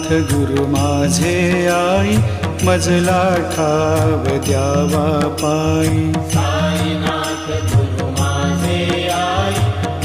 गुरु माझे आई, मजला ठाव द्यावा पायी. साईनाथ गुरु माझे आई,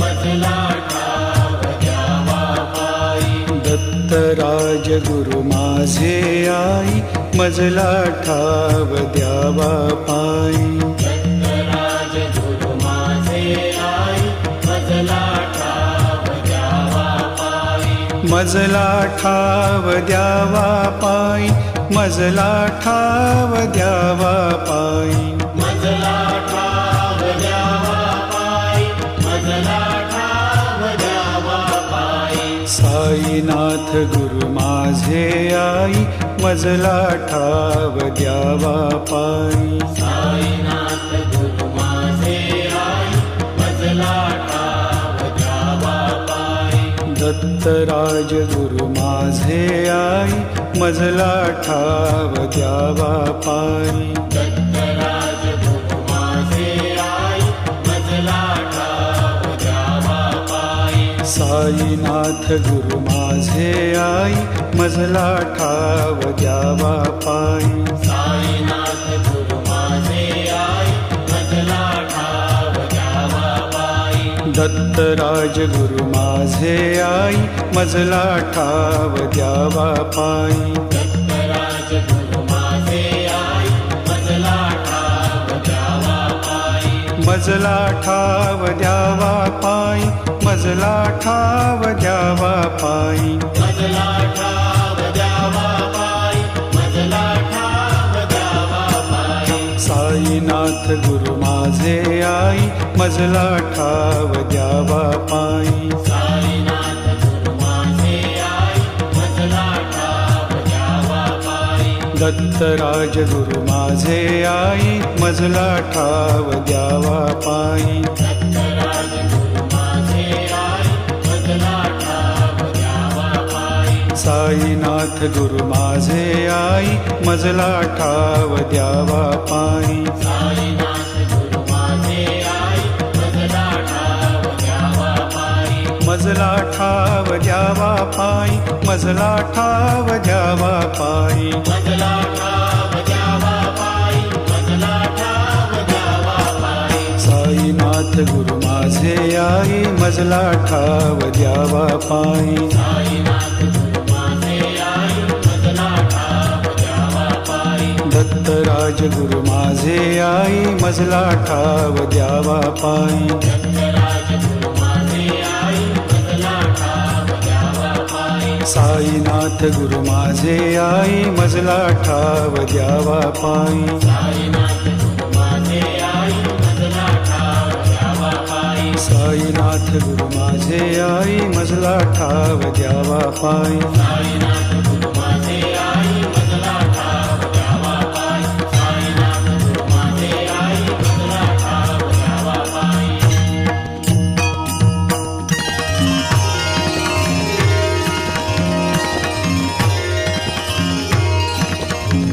मजला ठाव द्यावा पायी. दत्तराज गुरु माझे आई, मजला ठाव द्यावा पायी. दत्तराज गुरु माझे आई, मजला ठाव द्यावा पायी. मजला ठाव द्यावा पायी, मजला ठाव द्यावा पायी. मजला ठाव द्यावा पायी, मजला ठाव द्यावा पायी. साईनाथ गुरु माझे आई, मजला ठाव द्यावा पायी. साईनाथ गुरु माझे आई, मजला ठाव द्यावा पायी. दत्तराज गुरु माझे आई, मजला ठाव द्यावा पायी. दत्तराज गुरु माझे आई, मजला ठाव द्यावा पायी. साईनाथ गुरु माझे आई, मजला ठाव द्यावा पायी. साईनाथ गुरु माझे आई, मजला ठाव द्यावा पायी. दत्तराज गुरु माझे आई, मजला ठाव द्यावा पायी. दत्तराज गुरु माझे आई, मजला ठाव द्यावा पायी. मजला ठाव द्यावा पायी, मजला ठाव द्यावा पायी. मजला ठाव द्यावा पायी, मजला ठाव द्यावा पायी. साईनाथ गुरु माझे आई, मजला ठाव द्यावा पायी. साईनाथ गुरु माझे आई, मजला ठाव द्यावा पायी. दत्तराज गुरु माझे आई, मजला ठाव द्यावा पायी. दत्तराज गुरु माझे आई, मजला ठाव द्यावा पायी. साईनाथ गुरु माझे आई, मजला ठाव द्यावा पायी. साईनाथ गुरु माझे आई, मजला ठाव द्यावा पायी. मजला ठाव द्यावा पायी, मजला ठाव द्यावा पायी. मजला ठाव द्यावा पायी, मजला ठाव द्यावा पायी. साईनाथ गुरु माझे आई, मजला ठाव द्यावा पायी. साईनाथ गुरु माझे आई, मजला ठाव द्यावा पायी. दत्तराज गुरु माझे आई, मजला ठाव द्यावा पायी. दत्तराज गुरु माझे आई, मजला ठाव द्यावा पायी. साईनाथ गुरु माझे आई, मजला ठाव द्यावा पायी. साईनाथ गुरु माझे आई, मजला ठाव द्यावा पायी. साईनाथ गुरु माझे आई, मजला ठाव द्यावा पायी. साईनाथ गुरु माझे आई, मजला ठाव द्यावा पायी. साईनाथ गुरु माझे आई, मजला ठाव द्यावा पायी.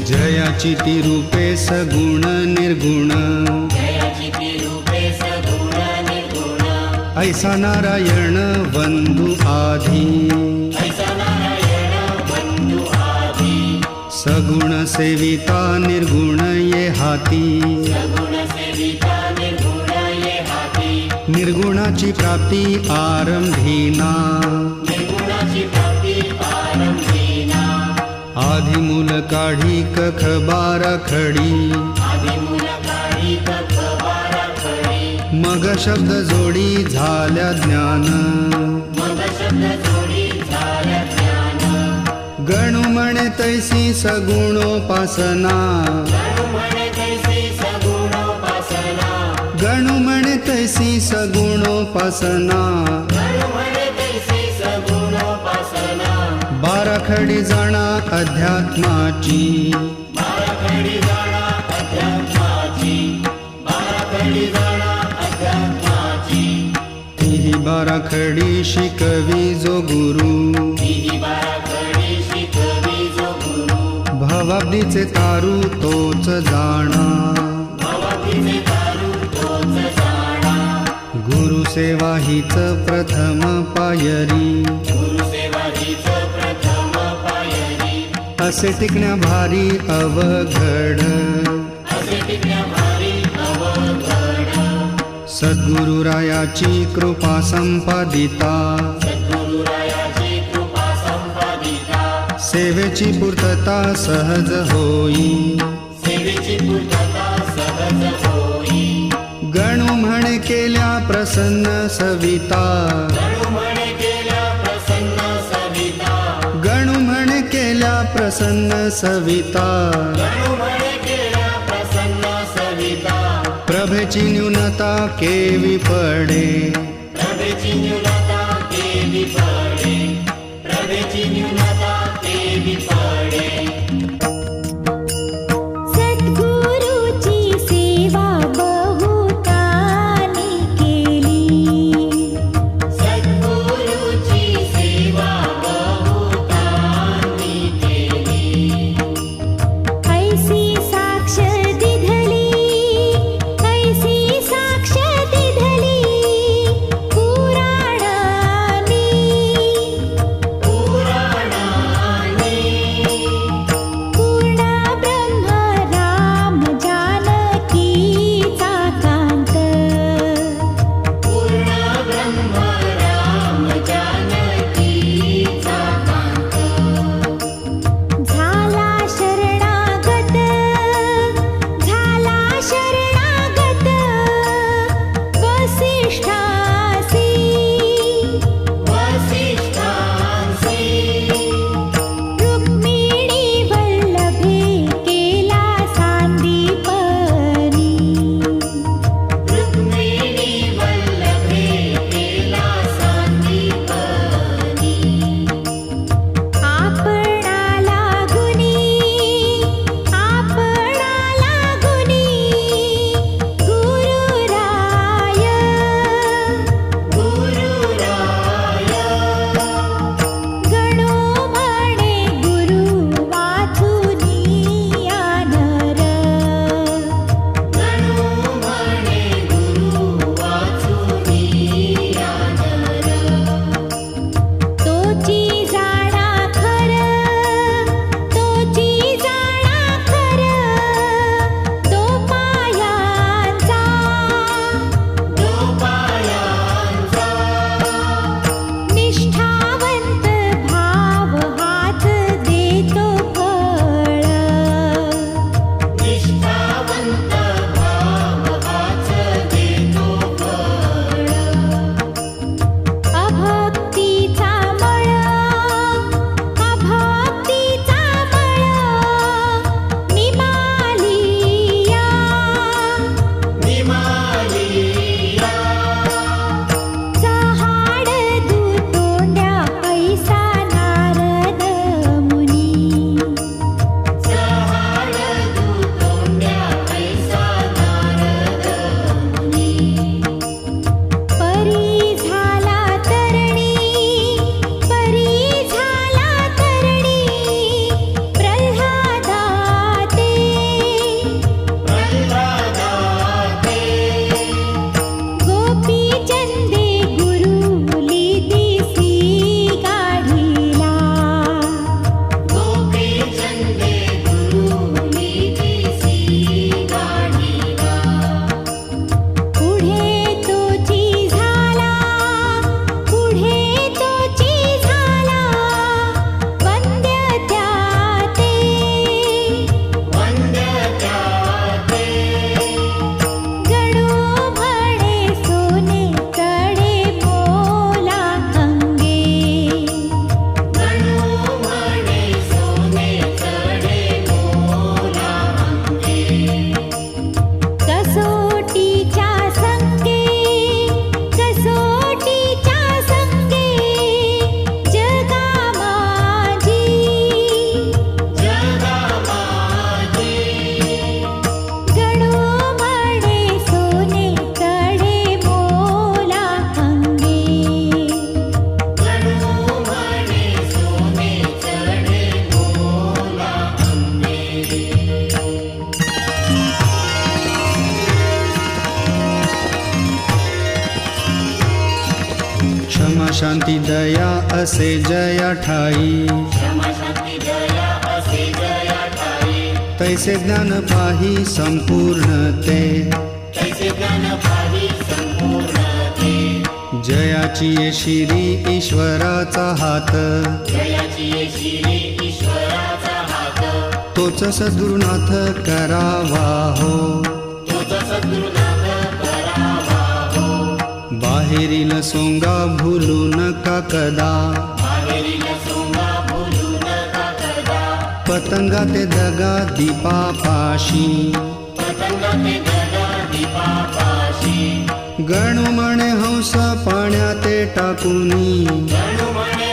जयाची ती रूपे सगुण निर्गुण, जयाची ती रूपे सगुण निर्गुण. ऐसा नारायण बंधु आधी, ऐसा नारायण बंधु आधी. सगुण सेविता निर्गुण ये हाती. सगुण सेविता निर्गुण ये हाती. निर्गुणाची प्राप्ती आरंभीना, निर्गुणाची प्राप्ती आरंभीना. आधी मूल काढी कख बारा खडी. आदिमूल काढी कख बारा खडी. मग शब्द जोडी झाल्या ज्ञान. मग शब्द जोडी झाल्या ज्ञान. गणू म्हणे तैसी सगुणोपासना. गणु म्हणे तैसी सगुणोपासना. गणू म्हणे तैसी सगुणोपासना. गणु म्हणे तैसी सगुणोपासना. बाराखडी जाणा अध्यात्माची. बाराखडी जाणा अध्यात्माची. बाराखडी जाणा अध्यात्माची. तीही बाराखडी शिकवी जो गुरु. ही बाराखडी शिकवी जो गुरु. भवाब्दीचे तारू तोच जाणा. भवाब्दीचे तारू तोच जाणा. गुरुसेवा हीच प्रथम पायरी. गुरुसेवा हीच प्रथम पायरी. असे टिकण्या भारी अवघड असे टिकण्या भारी अवघड सद्गुरुरायाची कृपा संपादिता सद्गुरुरायाची कृपा संपादिता सेवेची पूर्तता सहज होई सेवेची पूर्तता सहज होई गणू म्हणे केल्या प्रसन्न सविता गणू म्हणे केल्या प्रसन्न सविता गणू म्हणे केल्या प्रसन्न सविता गणू म्हणे केल्या प्रसन्न सविता प्रभेची न्यूनता केवी पडे प्रभेची न्यूनता केवी पडे प्रभेची न्यूनता केवी पडे सद्गुरुची सेवा बहुतांनी केली सद्गुरुची सेवा बहुतांनी केली ऐसी साक्ष दिधली ऐसी साक्ष दिधली पुराणानी पुराणानी पूर्ण ब्रह्म राम जानकीचा कांत पूर्ण ब्रह्म राम जानकीचा कांत झाला शरणागत वसिष्ठासी वसिष्ठांसी रुक्मिणी वल्लभे केला सांदीपनी रुक्मिणी वल्लभे केला सांदीपनी आपणाला गुणी गुरुराय गुरुराय गणो म्हणे गुरु वाचुनिया नर गणू म्हणे गुरु वाचुनिया नर तोची जाणा खर तो पायांचा गोपायांचा निष्ठावंत भाव हात देतो फळ निष्ठावंत भाव हाच देतो फळ अभक्तीचा मळ निमालिया निमालिया चहाड दुतोंड्या ऐसा नारद मुनी चहाड दुतोंड्या ऐसा नारद मुनी परी झाला तरणी प्रल्हादाते प्रल्हादाते गोपी चंदे गुरुली दिसी गाढीला गोपी चंदे गुरुली दिसी गाढीला पुढे तोची झाला वंद्य त्याते वंद्य त्याते गणू म्हणे सोने चढे मोला अंगे गणू म्हणे सोने चढे मोला अंगे कसोटीच्या संगे जगा माझी जगा माझी गणू म्हणे सोने चढे मोला अंगे गणू म्हणे सोने चढे मोला अंगे क्षमा शांती दया असे जया ठाई क्षमा शांती दया असे तैसे ज्ञान पाही संपूर्ण ते तैसे ज्ञान पाही संपूर्ण ते जयाची ये शिरी ईश्वराचा हात जयाची ये शिरी ईश्वराचा हात तोच सद्गुरुनाथ करावा हो तोच सद्गुरुनाथ करावा हो बाहेरील सोंगा भूलू नका कदा बाहेरील सोंगा भूलू नका कदा पतंगा ते दगा दीपापाशी पतंगा ते दगा दीपापाशी गणू म्हणे हंस पाण्याते टाकुनी गणू म्हणे